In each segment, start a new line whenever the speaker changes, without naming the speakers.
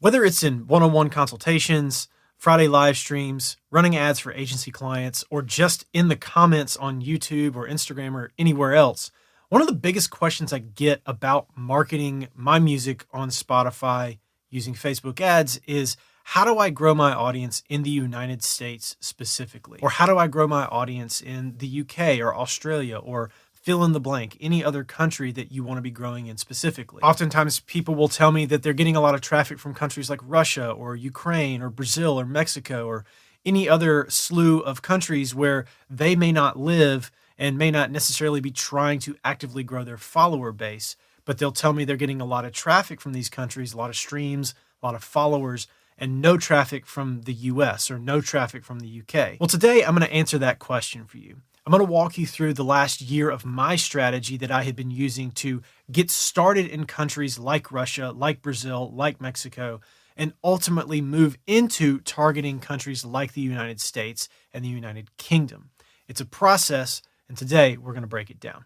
Whether it's in one-on-one consultations, Friday live streams, running ads for agency clients, or just in the comments on YouTube or Instagram or anywhere else, one of the biggest questions I get about marketing my music on Spotify using Facebook ads is, how do I grow my audience in the United States specifically? Or how do I grow my audience in the UK or Australia or fill in the blank, any other country that you want to be growing in specifically? Oftentimes people will tell me that they're getting a lot of traffic from countries like Russia or Ukraine or Brazil or Mexico or any other slew of countries where they may not live and may not necessarily be trying to actively grow their follower base, but they'll tell me they're getting a lot of traffic from these countries, a lot of streams, a lot of followers, and no traffic from the US or no traffic from the UK. Well, today I'm going to answer that question for you. I'm going to walk you through the last year of my strategy that I had been using to get started in countries like Russia, like Brazil, like Mexico, and ultimately move into targeting countries like the United States and the United Kingdom. It's a process, and today we're going to break it down.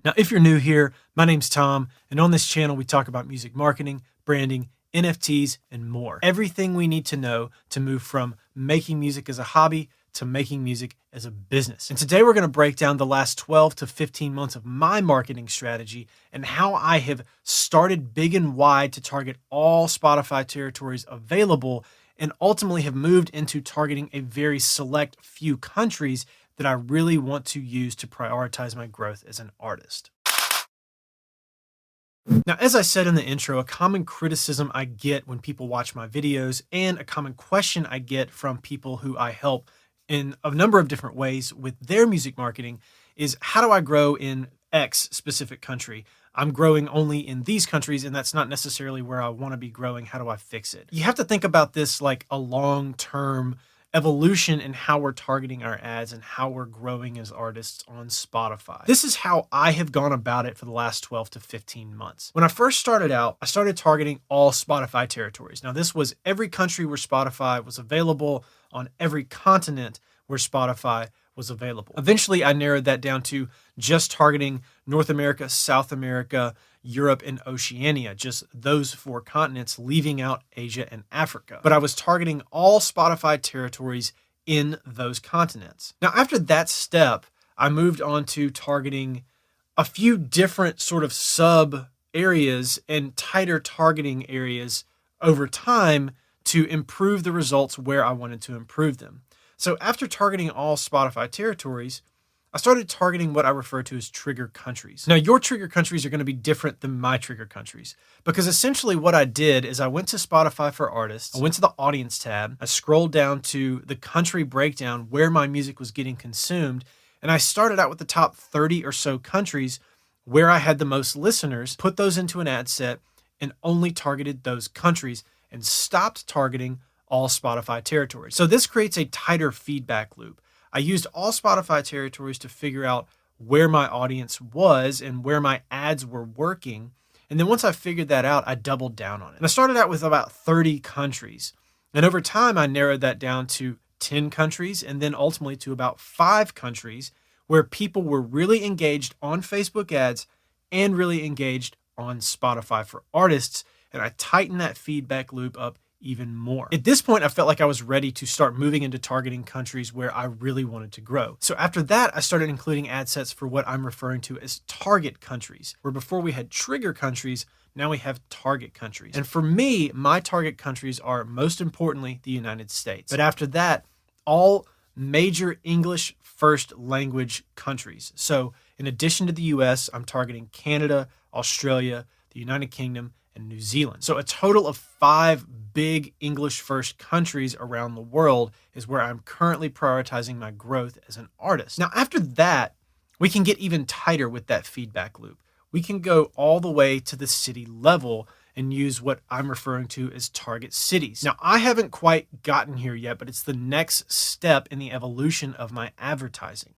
Now, if you're new here, my name's Tom, and on this channel we talk about music marketing, branding, NFTs, and more. Everything we need to know to move from making music as a hobby to making music as a business. And today we're going to break down the last 12 to 15 months of my marketing strategy and how I have started big and wide to target all Spotify territories available and ultimately have moved into targeting a very select few countries that I really want to use to prioritize my growth as an artist. Now, as I said in the intro, a common criticism I get when people watch my videos and a common question I get from people who I help in a number of different ways with their music marketing is, how do I grow in X specific country? I'm growing only in these countries, and that's not necessarily where I want to be growing. How do I fix it? You have to think about this like a long-term evolution in how we're targeting our ads and how we're growing as artists on Spotify. This is how I have gone about it for the last 12 to 15 months. When I first started out, I started targeting all Spotify territories. Now, this was every country where Spotify was available, on every continent where Spotify was available. Eventually, I narrowed that down to just targeting North America, South America, Europe, and Oceania, just those 4 continents, leaving out Asia and Africa. But I was targeting all Spotify territories in those continents. Now, after that step, I moved on to targeting a few different sort of sub areas and tighter targeting areas over time to improve the results where I wanted to improve them. So after targeting all Spotify territories, I started targeting what I refer to as trigger countries. Now, your trigger countries are going to be different than my trigger countries, because essentially what I did is I went to Spotify for Artists, I went to the audience tab, I scrolled down to the country breakdown where my music was getting consumed, and I started out with the top 30 or so countries where I had the most listeners, put those into an ad set, and only targeted those countries and stopped targeting all Spotify territories. So this creates a tighter feedback loop. I used all Spotify territories to figure out where my audience was and where my ads were working. And then once I figured that out, I doubled down on it. And I started out with about 30 countries. And over time, I narrowed that down to 10 countries and then ultimately to about 5 countries where people were really engaged on Facebook ads and really engaged on Spotify for Artists. And I tightened that feedback loop up even more. At this point, I felt like I was ready to start moving into targeting countries where I really wanted to grow. So after that, I started including ad sets for what I'm referring to as target countries, where before we had trigger countries, now we have target countries. And for me, my target countries are most importantly the United States. But after that, all major English first language countries. So in addition to the US, I'm targeting Canada, Australia, the United Kingdom, and New Zealand. So a total of 5 big English first countries around the world is where I'm currently prioritizing my growth as an artist. Now, after that, we can get even tighter with that feedback loop. We can go all the way to the city level and use what I'm referring to as target cities. Now, I haven't quite gotten here yet, but it's the next step in the evolution of my advertising.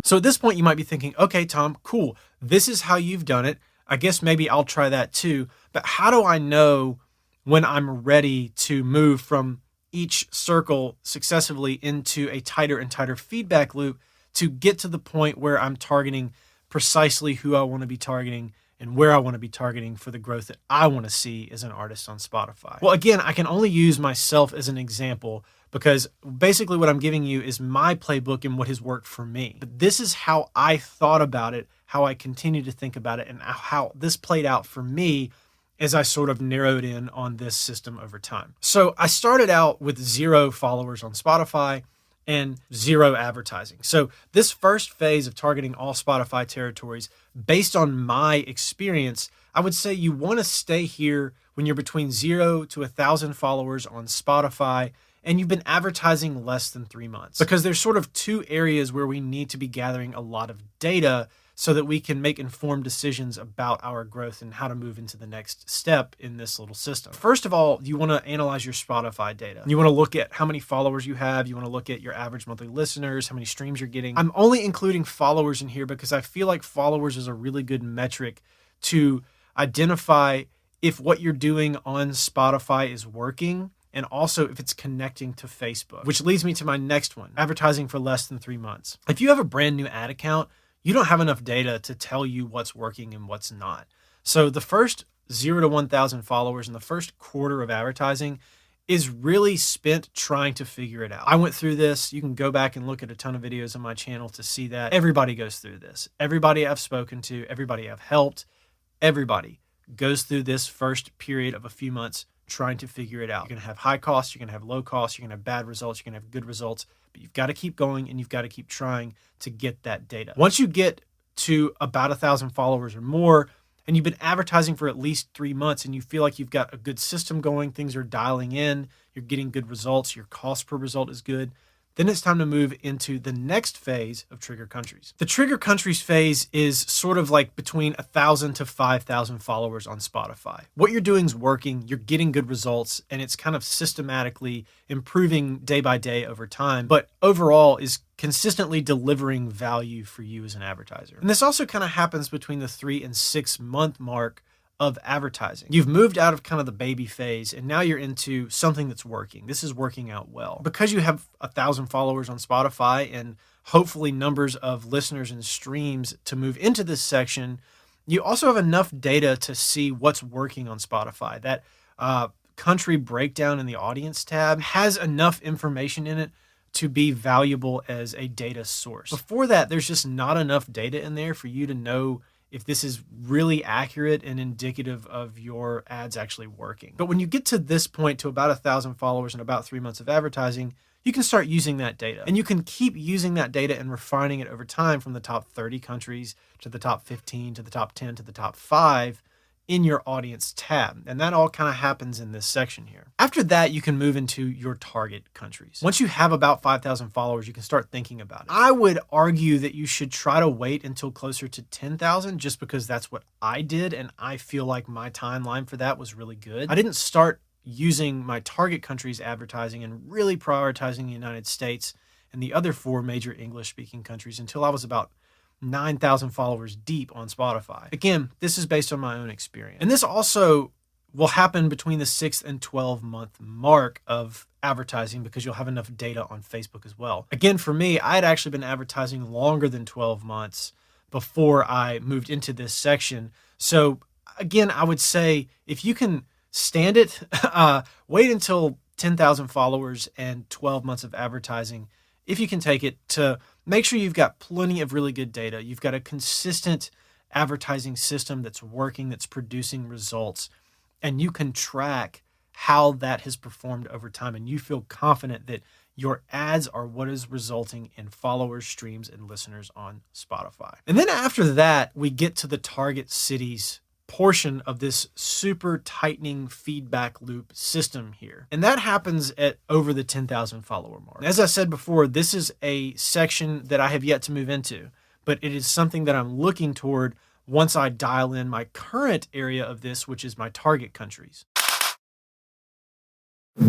So at this point, you might be thinking, okay, Tom, cool. This is how you've done it. I guess maybe I'll try that too. But how do I know when I'm ready to move from each circle successively into a tighter and tighter feedback loop to get to the point where I'm targeting precisely who I want to be targeting and where I want to be targeting for the growth that I want to see as an artist on Spotify. Well, again, I can only use myself as an example because basically what I'm giving you is my playbook and what has worked for me. But this is how I thought about it, how I continue to think about it, and how this played out for me as I sort of narrowed in on this system over time. So I started out with 0 followers on Spotify and 0 advertising. So this first phase of targeting all Spotify territories, based on my experience, I would say you want to stay here when you're between 0 to 1,000 followers on Spotify and you've been advertising less than 3 months. Because there's sort of 2 areas where we need to be gathering a lot of data so that we can make informed decisions about our growth and how to move into the next step in this little system. First of all, you want to analyze your Spotify data. You want to look at how many followers you have. You want to look at your average monthly listeners, how many streams you're getting. I'm only including followers in here because I feel like followers is a really good metric to identify if what you're doing on Spotify is working, and also if it's connecting to Facebook, which leads me to my next one, advertising for less than 3 months. If you have a brand new ad account, you don't have enough data to tell you what's working and what's not. So the first 0 to 1,000 followers in the first quarter of advertising is really spent trying to figure it out. I went through this. You can go back and look at a ton of videos on my channel to see that. Everybody goes through this. Everybody I've spoken to, everybody I've helped, everybody goes through this first period of a few months trying to figure it out. You're going to have high costs, you're going to have low costs, you're going to have bad results, you're going to have good results, but you've got to keep going and you've got to keep trying to get that data. Once you get to about 1,000 followers or more, and you've been advertising for at least 3 months and you feel like you've got a good system going, things are dialing in, you're getting good results, your cost per result is good, then it's time to move into the next phase of trigger countries. The trigger countries phase is sort of like between 1,000 to 5,000 followers on Spotify. What you're doing is working, you're getting good results, and it's kind of systematically improving day by day over time, but overall is consistently delivering value for you as an advertiser. And this also kind of happens between the 3 and 6 month mark of advertising. You've moved out of kind of the baby phase and now you're into something that's working. This is working out well. Because you have 1,000 followers on Spotify and hopefully numbers of listeners and streams to move into this section, you also have enough data to see what's working on Spotify. That country breakdown in the audience tab has enough information in it to be valuable as a data source. Before that, there's just not enough data in there for you to know if this is really accurate and indicative of your ads actually working. But when you get to this point, to about 1,000 followers and about 3 months of advertising, you can start using that data. And you can keep using that data and refining it over time from the top 30 countries to the top 15 to the top 10 to the top 5 in your audience tab. And that all kind of happens in this section here. After that, you can move into your target countries. Once you have about 5,000 followers, you can start thinking about it. I would argue that you should try to wait until closer to 10,000 just because that's what I did. And I feel like my timeline for that was really good. I didn't start using my target countries advertising and really prioritizing the United States and the other 4 major English speaking countries until I was about 9,000 followers deep on Spotify. Again, this is based on my own experience. And this also will happen between the 6 and 12 month mark of advertising because you'll have enough data on Facebook as well. Again, for me, I had actually been advertising longer than 12 months before I moved into this section. So again, I would say if you can stand it, wait until 10,000 followers and 12 months of advertising, if you can take it, to make sure you've got plenty of really good data. You've got a consistent advertising system that's working, that's producing results, and you can track how that has performed over time. And you feel confident that your ads are what is resulting in followers, streams, and listeners on Spotify. And then after that, we get to the target cities portion of this super tightening feedback loop system here. And that happens at over the 10,000 follower mark. As I said before, this is a section that I have yet to move into, but it is something that I'm looking toward once I dial in my current area of this, which is my target countries.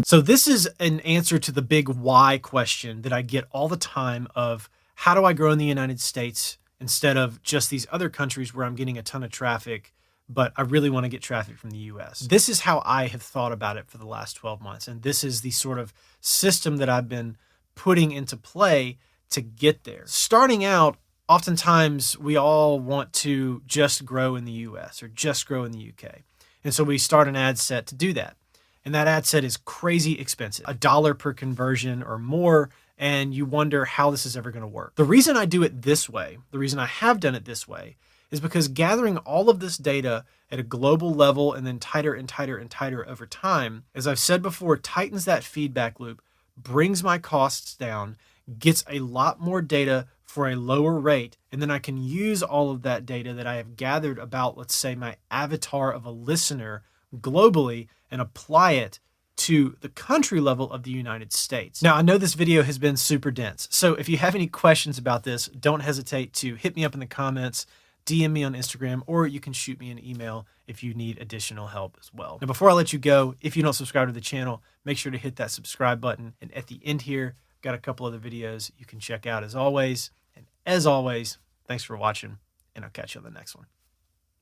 So this is an answer to the big why question that I get all the time of how do I grow in the United States instead of just these other countries where I'm getting a ton of traffic, but I really want to get traffic from the US. This is how I have thought about it for the last 12 months. And this is the sort of system that I've been putting into play to get there. Starting out, Oftentimes, we all want to just grow in the US or just grow in the UK. And so we start an ad set to do that. And that ad set is crazy expensive, $1 per conversion or more. And you wonder how this is ever going to work. The reason I do it this way, the reason I have done it this way, is because gathering all of this data at a global level and then tighter and tighter and tighter over time, as I've said before, tightens that feedback loop, brings my costs down, gets a lot more data for a lower rate, and then I can use all of that data that I have gathered about, let's say, my avatar of a listener globally and apply it to the country level of the United States. Now, I know this video has been super dense, so if you have any questions about this, don't hesitate to hit me up in the comments, DM me on Instagram, or you can shoot me an email if you need additional help as well. Now, before I let you go, if you don't subscribe to the channel, make sure to hit that subscribe button. And at the end here, I've got a couple other videos you can check out as always. And as always, thanks for watching, and I'll catch you on the next one.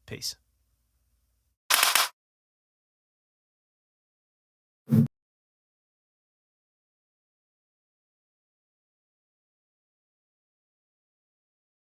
Peace.